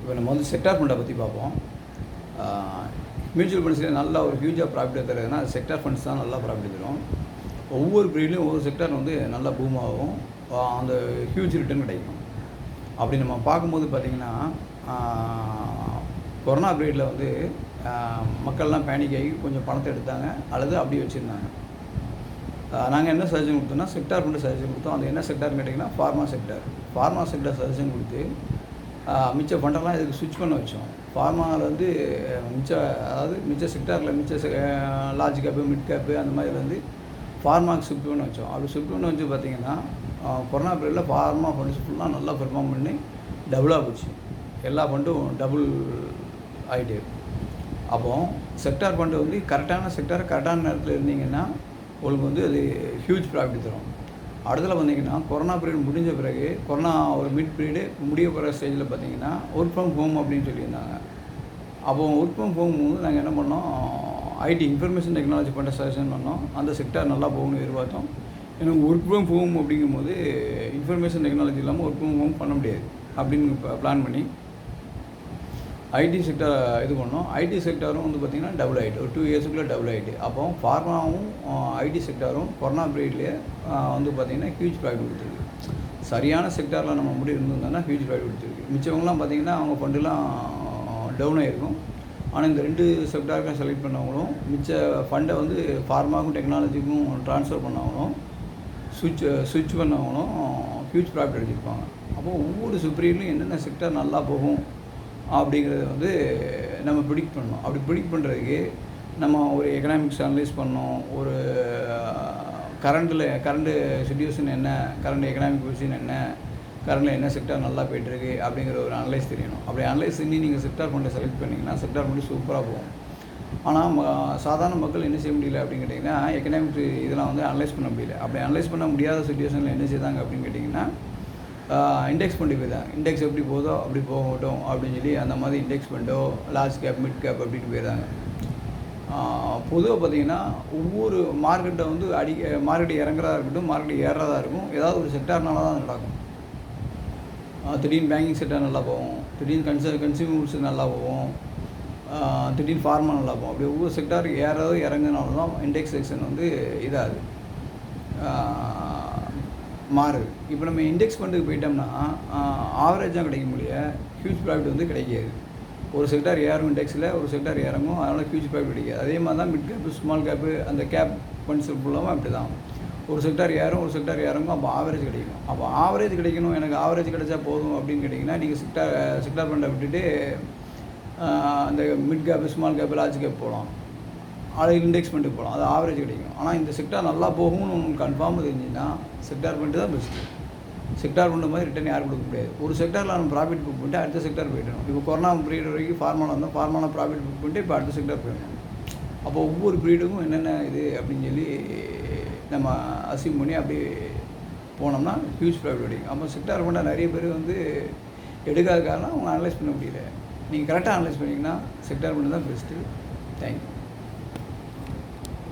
இப்போ நம்ம வந்து செக்டார் ஃபண்டை பற்றி பார்ப்போம். மியூச்சுவல் ஃபண்ட்ஸ்லேயே நல்லா ஒரு ஹியூஜாக ப்ராஃபிட் தருதுன்னா அது செக்டார் ஃபண்ட்ஸ் தான் நல்லா ப்ராஃபிட் தரும். ஒவ்வொரு பீரியட்லையும் ஒவ்வொரு செக்டார் வந்து நல்லா பூம் ஆகும், அந்த ஹியூஜ் ரிட்டர்ன் கிடைக்கும். அப்படி நம்ம பார்க்கும்போது பார்த்திங்கன்னா கொரோனா பீரியடில் வந்து மக்கள்லாம் பேனிக் ஆகி கொஞ்சம் பணத்தை எடுத்தாங்க அல்லது அப்படியே வச்சுருந்தாங்க. நாங்கள் என்ன சஜஷன் கொடுத்தோம்னா செக்டார் ஃபண்டு சஜஷன் கொடுத்தோம். அது என்ன செக்டார்னு கேட்டிங்கன்னா ஃபார்மா செக்டார் சஜஷன் கொடுத்து மிச்ச ஃபண்டெல்லாம் இதுக்கு ஸ்விட்ச் பண்ண வச்சோம். ஃபார்மாவில் வந்து மிச்ச செக்டாரில் லார்ஜ் கேப்பு மிட் கேப்பு அந்த மாதிரி வந்து ஃபார்மாவுக்கு ஷிஃப்ட் பண்ண வச்சோம். அப்படி ஷிஃப்ட் பண்ண வச்சு பார்த்திங்கன்னா கொரோனா பீரியடில் ஃபார்மா ஃபண்ட்ஸ் ஃபுல்லாக நல்லா பெர்ஃபார்ம் பண்ணி டபுளாக போச்சு. எல்லா ஃபண்டும் டபுள் ஆகிட்டு. அப்போது செக்டார் ஃபண்டு வந்து கரெக்டான செக்டார் கரெக்டான நேரத்தில் இருந்தீங்கன்னா உங்களுக்கு வந்து அது ஹியூஜ் ப்ராஃபிட் தரும். அடுத்தல வந்தீங்கன்னா கொரோனா பீரியட் முடிஞ்ச பிறகு கொரோனா ஒரு மிட் பீரியடு முடிய போகிற ஸ்டேஜில் பார்த்தீங்கன்னா ஒர்க் ஃப்ரம் ஹோம் அப்படின்னு சொல்லியிருந்தாங்க. அப்போது ஒர்க் ஃப்ரம் ஹோம் வந்து நாங்கள் என்ன பண்ணோம், ஐடி இன்ஃபர்மேஷன் டெக்னாலஜி பண்ண சஜஷன் பண்ணோம். அந்த செக்டார் நல்லா போகணும்னு எதிர்பார்த்தோம். எனக்கு ஒர்க் ஃப்ரம் ஹோம் அப்படிங்கும்போது இன்ஃபர்மேஷன் டெக்னாலஜி இல்லாமல் ஒர்க் ஃப்ரம் ஹோம் பண்ண முடியாது அப்படின்னு பிளான் பண்ணி ஐடி செக்டார் இது பண்ணோம். ஐடி செக்டாரும் வந்து பார்த்திங்கன்னா டபுள் ஆகிட்டு, ஒரு 2 இயர்ஸுக்குள்ளே டபுள் ஆகிட்டு. அப்போ ஃபார்மாவும் ஐடி செக்டாரும் கொரோனா பீரியட்லேயே வந்து பார்த்திங்கன்னா ஹியூஜ் ப்ராஃபிட் கொடுத்துருக்கு. சரியான செக்டாரில் நம்ம முடி இருந்திருந்தோம்னா ஹியூஜ் ப்ராஃபிட் கொடுத்துருக்கு. மிச்சவங்களாம் பார்த்திங்கன்னா அவங்க ஃபண்டுலாம் டவுன் ஆகிருக்கும். ஆனால் இந்த 2 செக்டாருக்கும் செலக்ட் பண்ணவங்களும் மிச்ச ஃபண்டை வந்து ஃபார்மாவுக்கும் டெக்னாலஜிக்கும் ட்ரான்ஸ்ஃபர் பண்ணவங்களும் ஸ்விட்ச் பண்ணவங்களும் ஹியூஜ் ப்ராஃபிட் அடிச்சிருப்பாங்க. அப்போது ஒவ்வொரு பீரியட்லையும் என்னென்ன செக்டார் நல்லா போகும் அப்படிங்கிறத வந்து நம்ம ப்ரிடிக்ட் பண்ணணும். அப்படி ப்ரிடிக்ட் பண்ணுறதுக்கு நம்ம ஒரு எக்கனாமிக்ஸ் அனலைஸ் பண்ணோம். ஒரு கரண்ட்டு சிச்சுவேஷன் என்ன, கரண்ட் எக்கனாமிக் பொசிஷன் என்ன, கரண்டில் என்ன செக்டார் நல்லா போய்ட்டுருக்கு அப்படிங்கிற ஒரு அனலைஸ் தெரியணும். அப்படி அனலைஸ் பண்ணி நீங்கள் செக்டார் ஃபண்டை செலக்ட் பண்ணிங்கன்னா செக்டார் ஃபண்டு சூப்பராக போகும். ஆனால் சாதாரண மக்கள் என்ன செய்ய முடியல அப்படின்னு கேட்டிங்கன்னா எக்கனாமிக் இதெல்லாம் வந்து அனலைஸ் பண்ண முடியல. அப்படி அனலைஸ் பண்ண முடியாத சுச்சுவேஷனில் என்ன செய்தாங்க அப்படின்னு கேட்டிங்கன்னா இண்டெக்ஸ் ஃபண்டு போய்தான். இண்டெக்ஸ் எப்படி போதோ அப்படி போகட்டும் அப்படின்னு சொல்லி அந்த மாதிரி இண்டெக்ஸ் ஃபண்டோ லார்ஜ் கேப் மிட் கேப் அப்படின்னு போயிடுறாங்க. பொதுவாக பார்த்திங்கன்னா ஒவ்வொரு மார்க்கெட்டை வந்து மார்க்கெட்டு இறங்குறதா இருக்கட்டும், மார்க்கெட்டு ஏறுறதா இருக்கும், ஏதாவது ஒரு செக்டார்னால தான் நடக்கும். திடீர்னு பேங்கிங் செக்டார் நல்லா போகும், திடீர்னு கன்சியூமர்ஸ் நல்லா போகும், திடீர்னு ஃபார்மா நல்லா போகும். அப்படி ஒவ்வொரு செக்டார் ஏறதோ இறங்குனால தான் இண்டெக்ஸ் செக்ஷன் வந்து இதாகுது, மாறுது. இப்போ நம்ம இண்டெக்ஸ் ஃபண்டுக்கு போயிட்டோம்னா ஆவரேஜாக கிடைக்க முடியாது, ஹியூஜ் ப்ராஃபிட் வந்து கிடைக்காது. ஒரு செக்டார் ஏறும் இண்டெக்ஸில், ஒரு செக்டார் இறங்கும், அதனால் ஹியூஜ் ப்ராஃபிட் கிடைக்காது. அதே மாதிரி தான் மிட் கேப்பு ஸ்மால் கேப்பு அந்த கேப் ஃபண்ட்ஸ் ஃபுல்லாமல் அப்படி தான். ஒரு செக்டார் ஏறும், ஒரு செக்டார் இறங்கும், அப்போ ஆவரேஜ் கிடைக்கும். அப்போ ஆவரேஜ் கிடைக்கணும், எனக்கு ஆவரேஜ் கிடைச்சா போதும் அப்படின்னு கேட்டிங்கன்னா நீங்கள் செக்டார் ஃபண்டை விட்டுட்டு அந்த mid gap small gap large cap போகலாம், அது இண்டெக்ஸ் ஃபண்டுக்கு போகலாம், அது ஆவரேஜ் கிடைக்கும். ஆனால் இந்த செக்டார் நல்லா போகும்னு உங்களுக்கு கன்ஃபார்ம் தெரிஞ்சுன்னா செக்டார் ஃபண்டு தான் பெஸ்ட்டு. செக்டார் ஃபண்டு மாதிரி ரிட்டர்ன் யாரும் கொடுக்க முடியாது. ஒரு செக்டாரில் நம்ம ப்ராஃபிட் புக் பண்ணிட்டு அடுத்த செக்டார் போய்ட்டணும். இப்போ கொரோனா பீரியட் வரைக்கும் ஃபார்மாவில் இருந்தால் ஃபார்மாவில் ப்ராஃபிட் புக் பண்ணிட்டு இப்போ அடுத்த செக்டார் போயிடணும். அப்போ ஒவ்வொரு பீரியடுக்கும் என்னென்ன இது அப்படின்னு சொல்லி நம்ம அசியூம் பண்ணி அப்படி போனோம்னா ஹியூஜ் ப்ராஃபிட் கிடைக்கும். அப்போ செக்டார் ஃபண்டை நிறைய பேர் வந்து எடுக்காத காரணம் அவங்க அனலைஸ் பண்ண முடியல. நீங்கள் கரெக்டாக அனலைஸ் பண்ணிங்கன்னா செக்டார் ஃபண்டு தான் பெஸ்ட்டு. தேங்க்யூ.